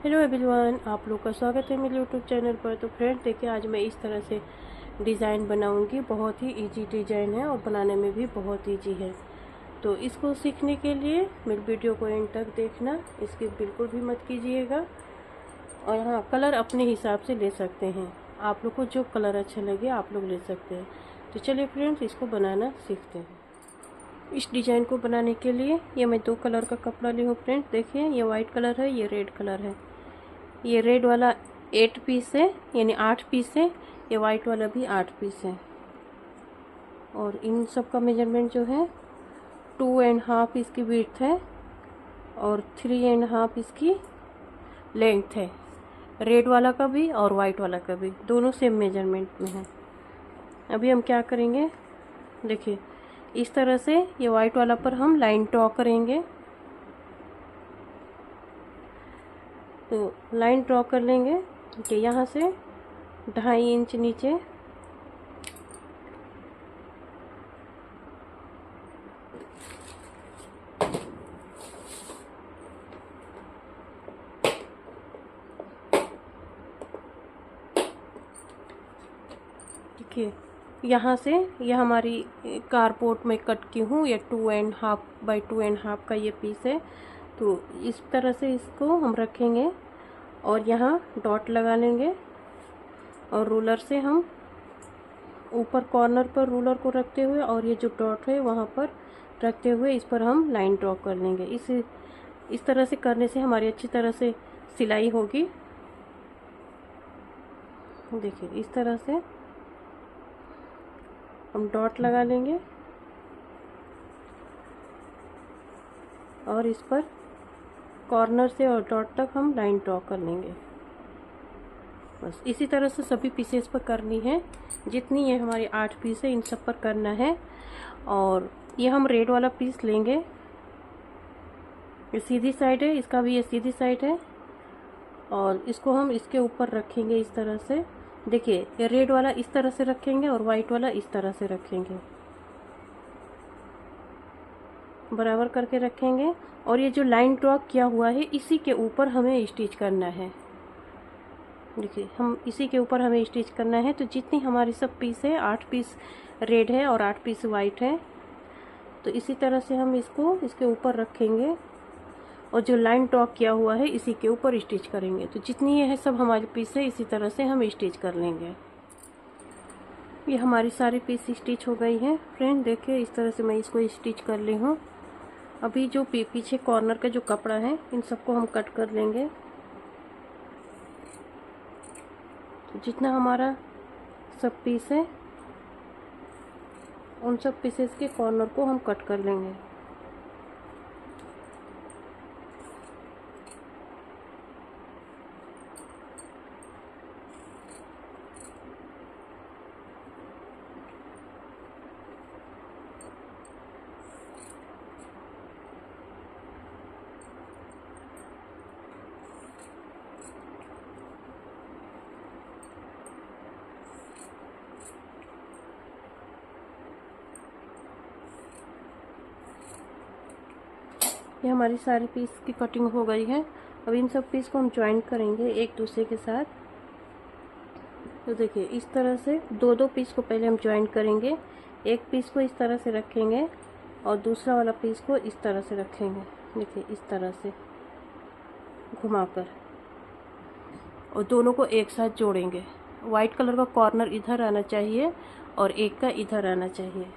Hello everyone, आप लोग का स्वागत है मेरे यूट्यूब चैनल पर। तो फ्रेंड्स देखिए, आज मैं इस तरह से डिज़ाइन बनाऊंगी। बहुत ही इजी डिज़ाइन है और बनाने में भी बहुत इजी है। तो इसको सीखने के लिए मेरी वीडियो को एंड तक देखना, इसकी बिल्कुल भी मत कीजिएगा। और हाँ, कलर अपने हिसाब से ले सकते हैं। आप लोग को जो कलर अच्छा लगे आप लोग ले सकते हैं। तो चलिए फ्रेंड्स, इसको बनाना सीखते हैं। इस डिज़ाइन को बनाने के लिए ये मैं 2 कलर का कपड़ा ली हूँ फ्रेंड्स। देखिए, ये वाइट कलर है, ये रेड कलर है। ये रेड वाला 8 पीस है, यानी 8 पीस है। ये वाइट वाला भी 8 पीस है। और इन सब का मेजरमेंट जो है 2.5 इसकी विड्थ है और 3.5 इसकी लेंथ है। रेड वाला का भी और वाइट वाला का भी दोनों सेम मेजरमेंट में है। अभी हम क्या करेंगे, देखिए इस तरह से ये वाइट वाला पर हम लाइन ड्रॉ करेंगे। तो लाइन ड्रॉ कर लेंगे कि यहाँ से 2.5 इंच नीचे देखिए, यहाँ से यह हमारी कारपोर्ट में कट की हूँ। ये 2.5 बाई 2.5 का ये पीस है। तो इस तरह से इसको हम रखेंगे और यहाँ डॉट लगा लेंगे और रूलर से हम ऊपर कॉर्नर पर रूलर को रखते हुए और ये जो डॉट है वहाँ पर रखते हुए इस पर हम लाइन ड्रॉ कर लेंगे। इस तरह से करने से हमारी अच्छी तरह से सिलाई होगी। देखिए, इस तरह से हम डॉट लगा लेंगे और इस पर कॉर्नर से और डॉट तक हम लाइन ड्रॉ कर लेंगे। बस इसी तरह से सभी पीसेस पर करनी है। जितनी ये हमारी 8 पीस है इन सब पर करना है। और ये हम रेड वाला पीस लेंगे। ये सीधी साइड है, इसका भी ये सीधी साइड है और इसको हम इसके ऊपर रखेंगे इस तरह से। देखिए, ये रेड वाला इस तरह से रखेंगे और वाइट वाला इस तरह से रखेंगे, बराबर करके रखेंगे। और ये जो लाइन ड्रॉ किया हुआ है इसी के ऊपर हमें स्टिच करना है। देखिए, हम इसी के ऊपर हमें स्टिच करना है। तो जितनी हमारी सब पीस है, 8 पीस रेड है और 8 पीस वाइट है, तो इसी तरह से हम इसको इसके ऊपर रखेंगे और जो लाइन ड्रॉ किया हुआ है इसी के ऊपर स्टिच करेंगे। तो जितनी ये है सब हमारी पीस है, इसी तरह से हम स्टिच कर लेंगे। ये हमारी सारी पीस स्टिच हो गई है फ्रेंड। देखिए, इस तरह से मैं इसको स्टिच कर ली हूँ। अभी जो पीछे कॉर्नर का जो कपड़ा है इन सबको हम कट कर लेंगे। तो जितना हमारा सब पीस है उन सब पीसेस के कॉर्नर को हम कट कर लेंगे। ये हमारी सारी पीस की कटिंग हो गई है। अब इन सब पीस को हम ज्वाइन करेंगे एक दूसरे के साथ। तो देखिए, इस तरह से दो दो पीस को पहले हम ज्वाइन करेंगे। एक पीस को इस तरह से रखेंगे और दूसरा वाला पीस को इस तरह से रखेंगे। देखिए, इस तरह से घुमाकर और दोनों को एक साथ जोड़ेंगे। वाइट कलर का कॉर्नर इधर आना चाहिए और एक का इधर आना चाहिए।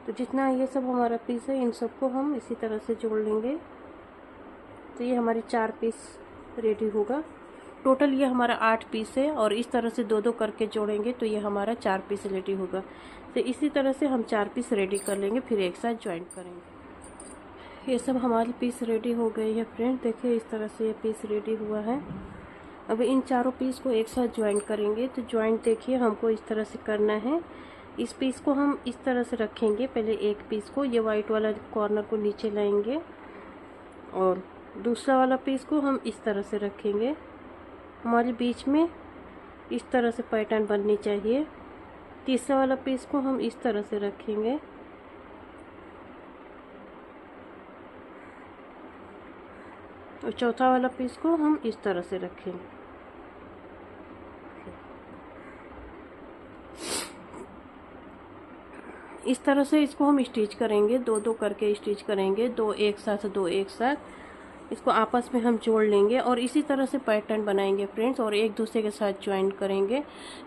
तो जितना ये सब हमारा पीस है इन सबको हम इसी तरह से जोड़ लेंगे। तो ये हमारी 4 पीस रेडी होगा। टोटल ये हमारा 8 पीस है और इस तरह से दो दो करके जोड़ेंगे तो ये हमारा 4 पीस रेडी होगा। तो इसी तरह से हम 4 पीस रेडी कर लेंगे, फिर एक साथ ज्वाइन करेंगे। ये सब हमारी पीस रेडी हो गई है फ्रेंड। देखिए, इस तरह से ये पीस रेडी हुआ है। अब इन चारों पीस को एक साथ ज्वाइन करेंगे। तो ज्वाइंट देखिए हमको इस तरह से करना है। इस पीस को हम इस तरह से रखेंगे। पहले एक पीस को, ये वाइट वाला कॉर्नर को नीचे लाएंगे और दूसरा वाला पीस को हम इस तरह से रखेंगे। हमारे बीच में इस तरह से पैटर्न बननी चाहिए। तीसरा वाला पीस को हम इस तरह से रखेंगे और चौथा वाला पीस को हम इस तरह से रखेंगे। इस तरह से इसको हम स्टिच करेंगे, दो दो करके स्टिच करेंगे, दो एक साथ, दो एक साथ। इसको आपस में हम जोड़ लेंगे और इसी तरह से पैटर्न बनाएंगे फ्रेंड्स, और एक दूसरे के साथ ज्वाइन करेंगे।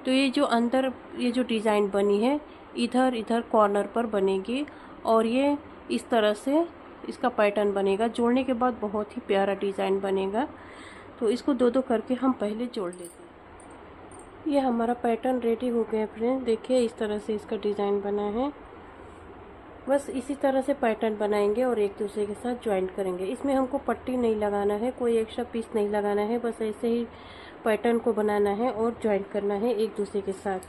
तो ये जो अंदर ये जो डिज़ाइन बनी है इधर इधर कॉर्नर पर बनेगी, और ये इस तरह से इसका पैटर्न बनेगा। जोड़ने के बाद बहुत ही प्यारा डिज़ाइन बनेगा। तो इसको दो दो करके हम पहले जोड़ लेते हैं। ये हमारा पैटर्न रेडी हो गया फ्रेंड्स, देखिए इस तरह से इसका डिज़ाइन बना है। बस इसी तरह से पैटर्न बनाएंगे और एक दूसरे के साथ ज्वाइंट करेंगे। इसमें हमको पट्टी नहीं लगाना है, कोई एक्स्ट्रा पीस नहीं लगाना है, बस ऐसे ही पैटर्न को बनाना है और ज्वाइंट करना है एक दूसरे के साथ।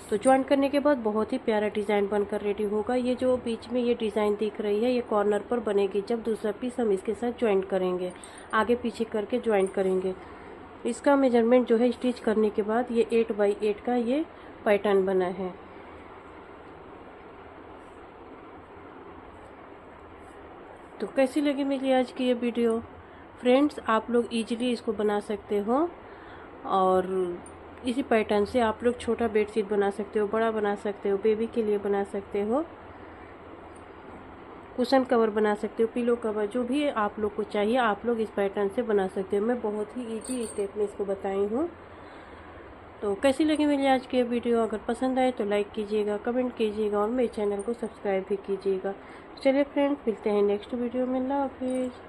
तो ज्वाइंट करने के बाद बहुत ही प्यारा डिज़ाइन बनकर रेडी होगा। ये जो बीच में ये डिज़ाइन दिख रही है ये कॉर्नर पर बनेगी, जब दूसरा पीस हम इसके साथ ज्वाइंट करेंगे, आगे पीछे करके ज्वाइंट करेंगे। इसका मेजरमेंट जो है स्टिच करने के बाद ये 8 बाई 8 का ये पैटर्न बना है। तो कैसी लगी मेरी आज की ये वीडियो फ्रेंड्स? आप लोग इजीली इसको बना सकते हो, और इसी पैटर्न से आप लोग छोटा बेडशीट बना सकते हो, बड़ा बना सकते हो, बेबी के लिए बना सकते हो, कुशन कवर बना सकते हो, पिलो कवर, जो भी आप लोग को चाहिए आप लोग इस पैटर्न से बना सकते हो। मैं बहुत ही इजी स्टेप में इसको बताई हूँ। तो कैसी लगी मेरी आज की वीडियो? अगर पसंद आए तो लाइक कीजिएगा, कमेंट कीजिएगा और मेरे चैनल को सब्सक्राइब भी कीजिएगा। चलिए फ्रेंड्स, मिलते हैं नेक्स्ट वीडियो में। अल्लाह हाफिज़।